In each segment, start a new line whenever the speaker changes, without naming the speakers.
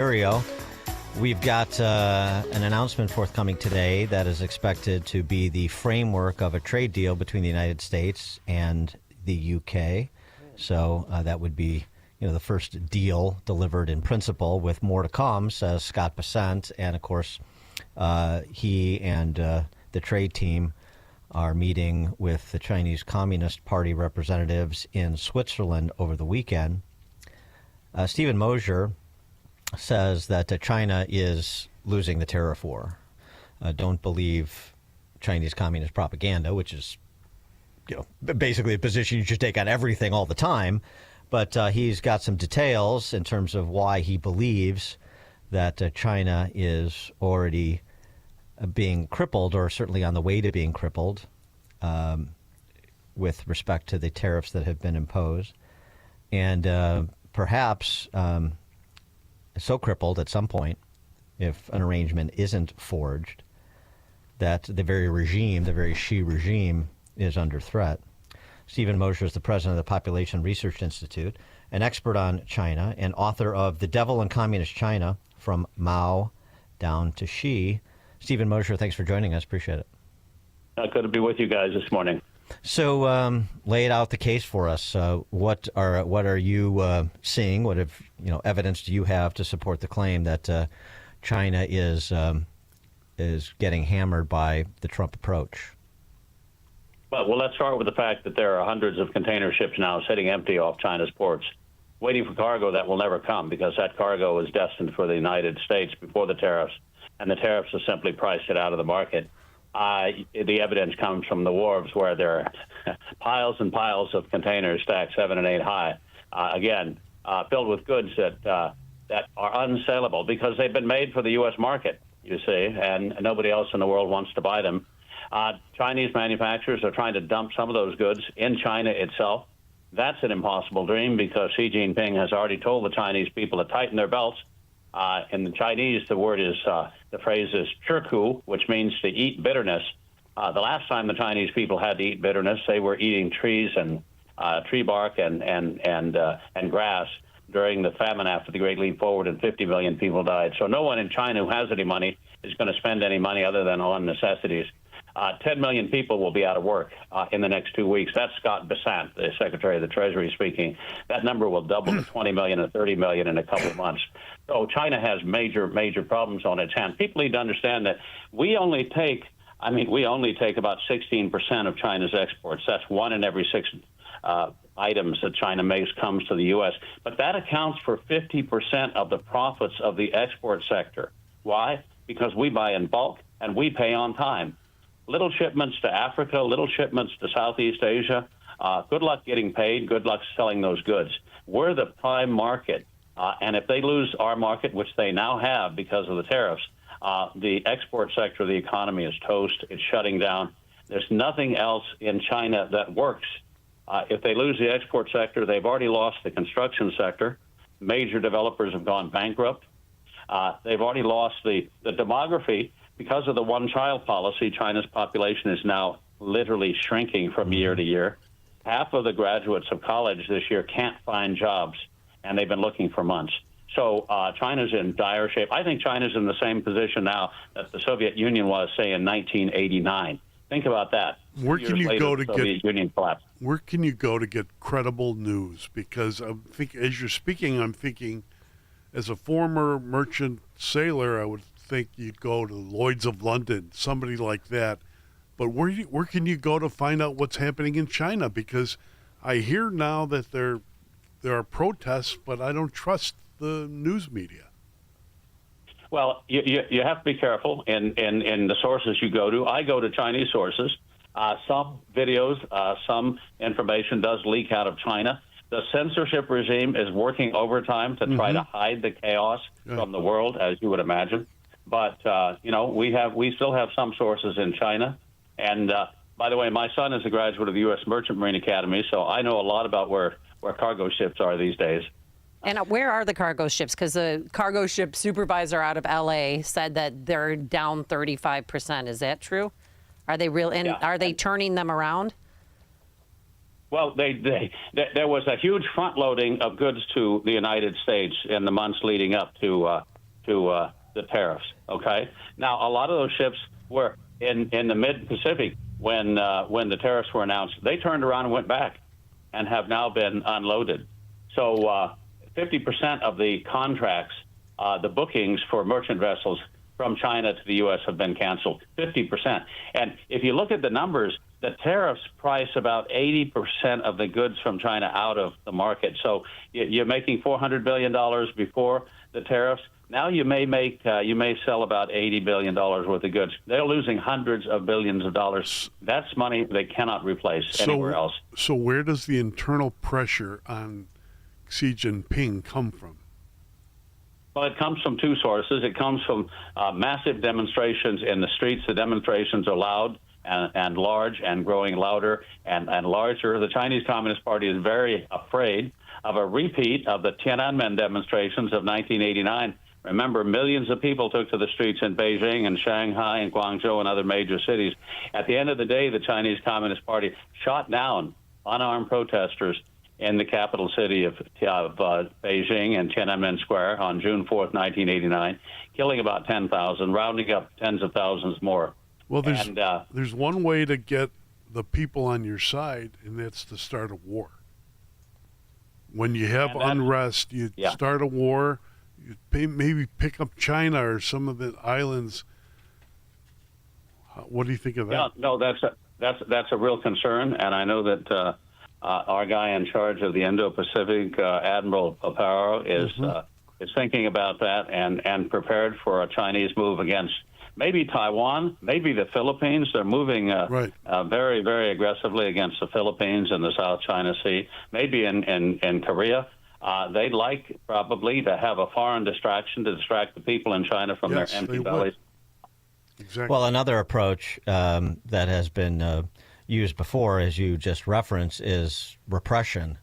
Ontario. We've got an announcement forthcoming today that is expected to be the framework of a trade deal between the United States and the UK. So that would be, the first deal delivered in principle, with more to come, says Scott Bessent. And of course, he and the trade team are meeting with the Chinese Communist Party representatives in Switzerland over the weekend. Stephen Mosher says that China is losing the tariff war. Don't believe Chinese communist propaganda, which is, basically a position you should take on everything all the time. But he's got some details in terms of why he believes that China is already being crippled, or certainly on the way to being crippled, with respect to the tariffs that have been imposed. And perhaps so crippled at some point, if an arrangement isn't forged, that the very Xi regime is under threat. Stephen Mosher is the president of the Population Research Institute, an expert on China, and author of The Devil in Communist China, From Mao Down to Xi. Stephen Mosher, thanks for joining us. Appreciate it.
Good to be with you guys this morning.
So, lay it out the case for us. What are you seeing? What evidence do you have to support the claim that China is getting hammered by the Trump approach?
Well, let's start with the fact that there are hundreds of container ships now sitting empty off China's ports, waiting for cargo that will never come, because that cargo is destined for the United States before the tariffs, and the tariffs have simply priced it out of the market. The evidence comes from the wharves, where there are piles and piles of containers stacked 7 and 8 high, filled with goods that are unsaleable because they've been made for the U.S. market, you see, and nobody else in the world wants to buy them. Chinese manufacturers are trying to dump some of those goods in China itself. That's an impossible dream, because Xi Jinping has already told the Chinese people to tighten their belts. In the Chinese, the phrase is 吃苦, which means to eat bitterness. The last time the Chinese people had to eat bitterness, they were eating trees and tree bark and grass during the famine after the Great Leap Forward, and 50 million people died. So no one in China who has any money is going to spend any money other than on necessities. 10 million people will be out of work in the next 2 weeks. That's Scott Bessent, the Secretary of the Treasury, speaking. That number will double to 20 million and 30 million in a couple of months. So China has major problems on its hands. People need to understand that we only take about 16% of China's exports. That's 1 in every 6 items that China makes comes to the U.S. But that accounts for 50% of the profits of the export sector. Why? Because we buy in bulk and we pay on time. Little shipments to Africa, little shipments to Southeast Asia. Good luck getting paid. Good luck selling those goods. We're the prime market. And if they lose our market, which they now have because of the tariffs, the export sector of the economy is toast. It's shutting down. There's nothing else in China that works. If they lose the export sector, they've already lost the construction sector. Major developers have gone bankrupt. They've already lost the demography. Because of the one-child policy, China's population is now literally shrinking from year to year. Half of the graduates of college this year can't find jobs, and they've been looking for months. So China's in dire shape. I think China's in the same position now that the Soviet Union was, say, in 1989. Think about that.
Where can you go to
Soviet Union collapsed.
Where can you go to get credible news? Because as you're speaking, I'm thinking, as a former merchant sailor, I would think you'd go to Lloyd's of London, somebody like that. But where can you go to find out what's happening in China? Because I hear now that there are protests, but I don't trust the news media.
Well, you have to be careful in the sources you go to. I go to Chinese sources. Some videos, some information does leak out of China. The censorship regime is working overtime to try to hide the chaos from the world, as you would imagine. But, we still have some sources in China. And, by the way, my son is a graduate of the U.S. Merchant Marine Academy, so I know a lot about where cargo ships are these days.
And where are the cargo ships? Because the cargo ship supervisor out of L.A. said that they're down 35%. Is that true? Are they Are they turning them around?
Well, there was a huge front loading of goods to the United States in the months leading up to to the tariffs. Okay. Now, a lot of those ships were in the mid-Pacific when the tariffs were announced. They turned around and went back, and have now been unloaded. So 50% of the contracts, the bookings for merchant vessels from China to the U.S. have been canceled. 50%. And if you look at the numbers, the tariffs price about 80% of the goods from China out of the market. So you're making $400 billion before the tariffs. Now you may sell about $80 billion worth of goods. They're losing hundreds of billions of dollars. That's money they cannot replace anywhere else.
So where does the internal pressure on Xi Jinping come from?
Well, it comes from two sources. It comes from massive demonstrations in the streets. The demonstrations are loud and large and growing louder and larger. The Chinese Communist Party is very afraid of a repeat of the Tiananmen demonstrations of 1989. Remember, millions of people took to the streets in Beijing and Shanghai and Guangzhou and other major cities. At the end of the day, the Chinese Communist Party shot down unarmed protesters in the capital city of Beijing and Tiananmen Square on June 4th, 1989, killing about 10,000, rounding up tens of thousands more.
Well, there's one way to get the people on your side, and that's to start a war. When you have unrest, you start a war. You maybe pick up China or some of the islands. What do you think of that?
Yeah, no, that's a real concern, and I know that our guy in charge of the Indo-Pacific, Admiral Paparo, is thinking about that and prepared for a Chinese move against maybe Taiwan, maybe the Philippines. They're moving very, very aggressively against the Philippines and the South China Sea, maybe in Korea. They'd like probably to have a foreign distraction to distract the people in China from their empty bellies.
Exactly.
Well, another approach that has been used before, as you just referenced, is repression,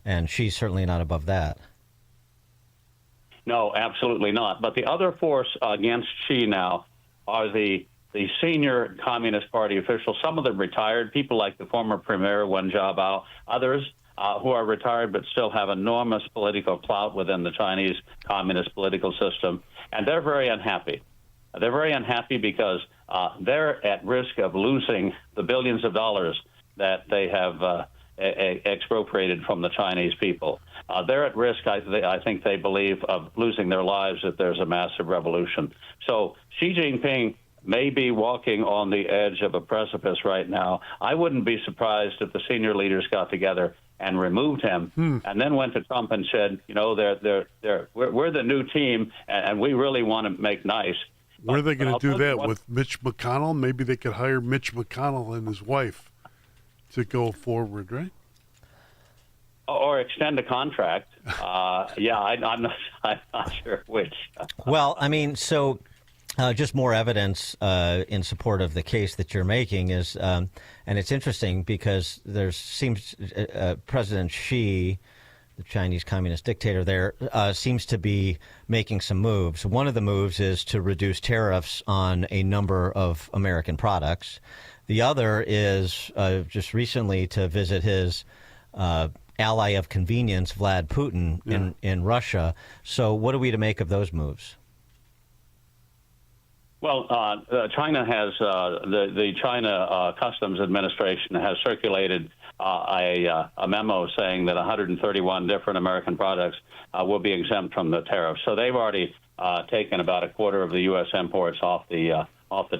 and she's certainly not above that.
No, absolutely not. But the other force against Xi now are the senior Communist Party officials. Some of them retired, people like the former Premier Wen Jiabao, others who are retired but still have enormous political clout within the Chinese communist political system, and they're very unhappy. They're very unhappy because they're at risk of losing the billions of dollars that they have expropriated from the Chinese people. They're at risk, I think they believe, of losing their lives if there's a massive revolution. So Xi Jinping may be walking on the edge of a precipice right now. I wouldn't be surprised if the senior leaders got together and removed him, and then went to Trump and said, you know, we're the new team, and we really want to make nice.
Were they going to do that with Mitch McConnell? Maybe they could hire Mitch McConnell and his wife to go forward, right?
Or extend a contract. I'm not sure which.
Well, I mean, so just more evidence in support of the case that you're making is, and it's interesting because there seems President Xi, the Chinese communist dictator there, seems to be making some moves. One of the moves is to reduce tariffs on a number of American products. The other is just recently to visit his ally of convenience, Vlad Putin, in Russia. So what are we to make of those moves?
Well, China has the China Customs Administration has circulated a memo saying that 131 different American products will be exempt from the tariffs. So they've already taken about a quarter of the U.S. imports off the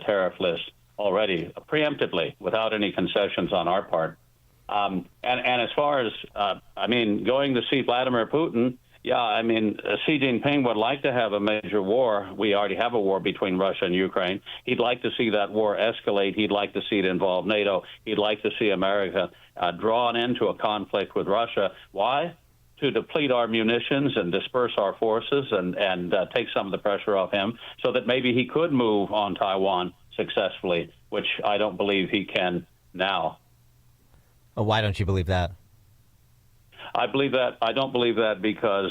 tariff list already, preemptively, without any concessions on our part. And as far as going to see Vladimir Putin. Yeah, I mean, Xi Jinping would like to have a major war. We already have a war between Russia and Ukraine. He'd like to see that war escalate. He'd like to see it involve NATO. He'd like to see America drawn into a conflict with Russia. Why? To deplete our munitions and disperse our forces and take some of the pressure off him so that maybe he could move on Taiwan successfully, which I don't believe he can now.
Why don't you believe that?
I don't believe that because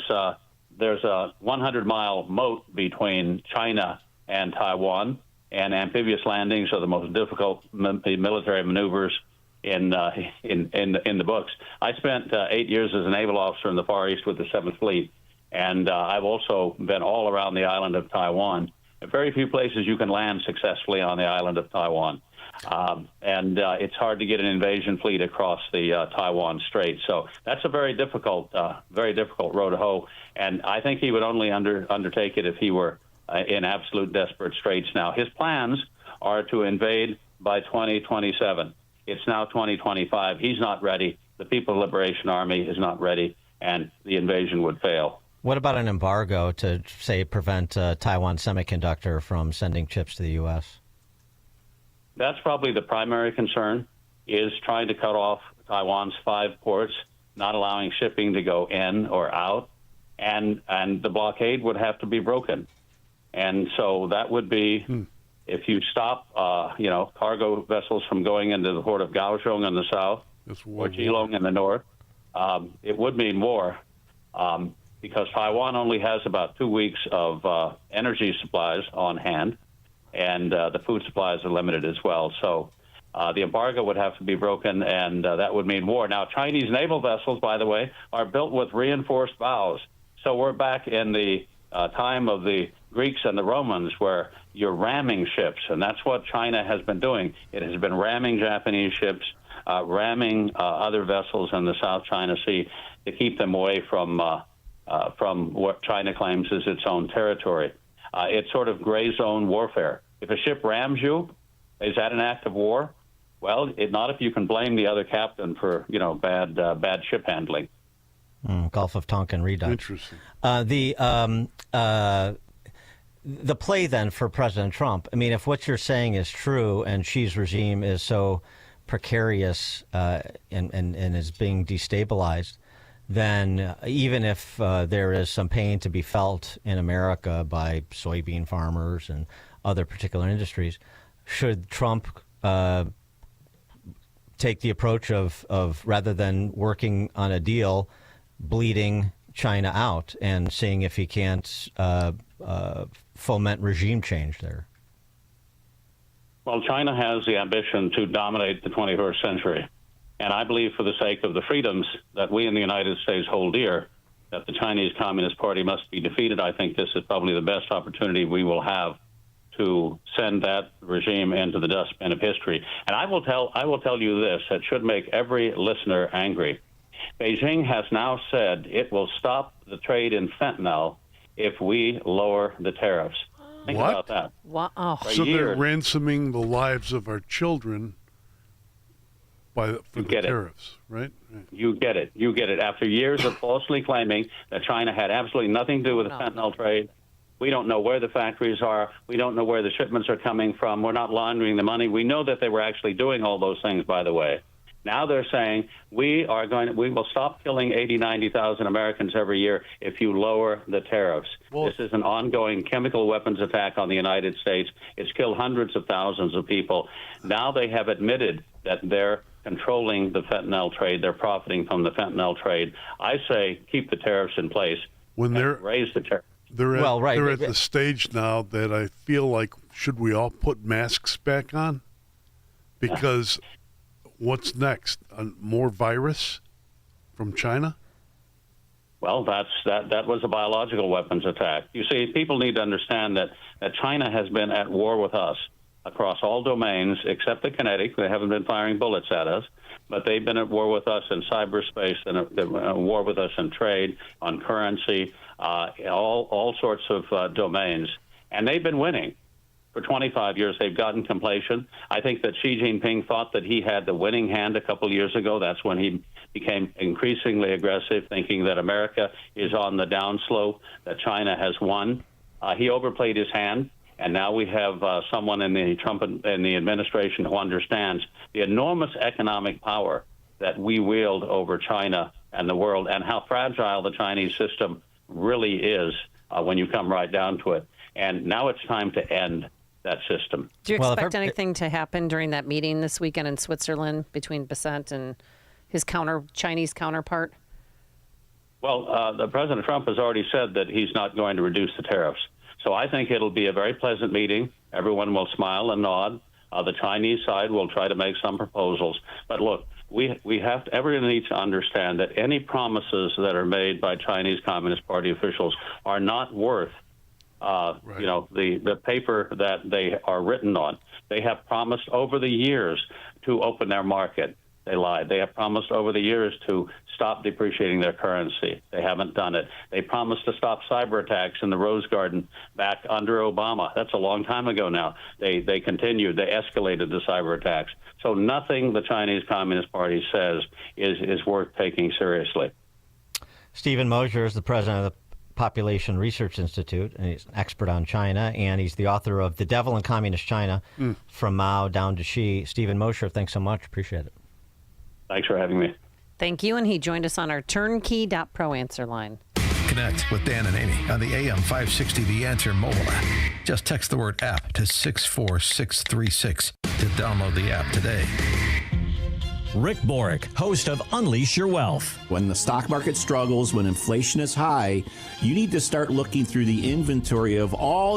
there's a 100-mile moat between China and Taiwan, and amphibious landings are the most difficult military maneuvers in the books. I spent 8 years as a naval officer in the Far East with the 7th Fleet, And I've also been all around the island of Taiwan. Very few places you can land successfully on the island of Taiwan. And it's hard to get an invasion fleet across the Taiwan Strait. So that's a very difficult road to hoe. And I think he would only undertake it if he were in absolute desperate straits now. His plans are to invade by 2027. It's now 2025. He's not ready. The People's Liberation Army is not ready, and the invasion would fail.
What about an embargo to, say, prevent Taiwan Semiconductor from sending chips to the U.S.?
That's probably the primary concern, is trying to cut off Taiwan's 5 ports, not allowing shipping to go in or out, and the blockade would have to be broken. And so that would be, if you stop, cargo vessels from going into the port of Kaohsiung in the south or Keelung in the north, it would mean war. Because Taiwan only has about 2 weeks of energy supplies on hand, and the food supplies are limited as well. So the embargo would have to be broken, and that would mean war. Now, Chinese naval vessels, by the way, are built with reinforced bows. So we're back in the time of the Greeks and the Romans, where you're ramming ships, and that's what China has been doing. It has been ramming Japanese ships, ramming other vessels in the South China Sea to keep them away from what China claims is its own territory. It's sort of gray zone warfare. If a ship rams you, is that an act of war? Well, not if you can blame the other captain for, bad ship handling.
Gulf of Tonkin redux.
Interesting.
The play then for President Trump, I mean, if what you're saying is true and Xi's regime is so precarious and is being destabilized, then even if there is some pain to be felt in America by soybean farmers and other particular industries, should Trump take the approach of rather than working on a deal, bleeding China out and seeing if he can't foment regime change there?
Well, China has the ambition to dominate the 21st century. And I believe for the sake of the freedoms that we in the United States hold dear, that the Chinese Communist Party must be defeated. I think this is probably the best opportunity we will have to send that regime into the dustbin of history. And I will tell you this, that should make every listener angry. Beijing has now said it will stop the trade in fentanyl if we lower the tariffs. Think about that.
Wow.
So they're ransoming the lives of our children for the tariffs, right?
You get it. After years of falsely claiming that China had absolutely nothing to do with the fentanyl trade, we don't know where the factories are. We don't know where the shipments are coming from. We're not laundering the money. We know that they were actually doing all those things, by the way. Now they're saying we will stop killing 80, 90,000 Americans every year if you lower the tariffs. Well, this is an ongoing chemical weapons attack on the United States. It's killed hundreds of thousands of people. Now they have admitted that they're controlling the fentanyl trade. They're profiting from the fentanyl trade. I say keep the tariffs in place.
When they're
raise the tariffs.
They're at the stage now that I feel like, should we all put masks back on? Because what's next? More virus from China?
Well, that was a biological weapons attack. You see, people need to understand that China has been at war with us across all domains except the kinetic. They haven't been firing bullets at us, but they've been at war with us in cyberspace and at war with us in trade, on currency, all sorts of domains. And they've been winning. For 25 years, they've gotten completion. I think that Xi Jinping thought that he had the winning hand a couple of years ago. That's when he became increasingly aggressive, thinking that America is on the downslope, that China has won. He overplayed his hand. And now we have someone in the Trump and the administration who understands the enormous economic power that we wield over China and the world, and how fragile the Chinese system really is when you come right down to it. And now it's time to end that system.
Do you expect anything to happen during that meeting this weekend in Switzerland between Bessent and his Chinese counterpart? Well,
the President Trump has already said that he's not going to reduce the tariffs. So I think it'll be a very pleasant meeting. Everyone will smile and nod. The Chinese side will try to make some proposals. But look, everyone needs to understand that any promises that are made by Chinese Communist Party officials are not worth, the paper that they are written on. They have promised over the years to open their market. They lied. They have promised over the years to stop depreciating their currency. They haven't done it. They promised to stop cyber attacks in the Rose Garden back under Obama. That's a long time ago now. They continued. They escalated the cyber attacks. So nothing the Chinese Communist Party says is worth taking seriously.
Stephen Mosher is the president of the Population Research Institute, and he's an expert on China, and he's the author of The Devil in Communist China, From Mao Down to Xi. Stephen Mosher, thanks so much. Appreciate it.
Thanks for having me.
Thank you, and he joined us on our turnkey.pro answer line.
Connect with Dan and Amy on the AM 560 The Answer mobile app. Just text the word app to 64636 to download the app today.
Rick Borick, host of Unleash Your Wealth.
When the stock market struggles, when inflation is high, you need to start looking through the inventory of all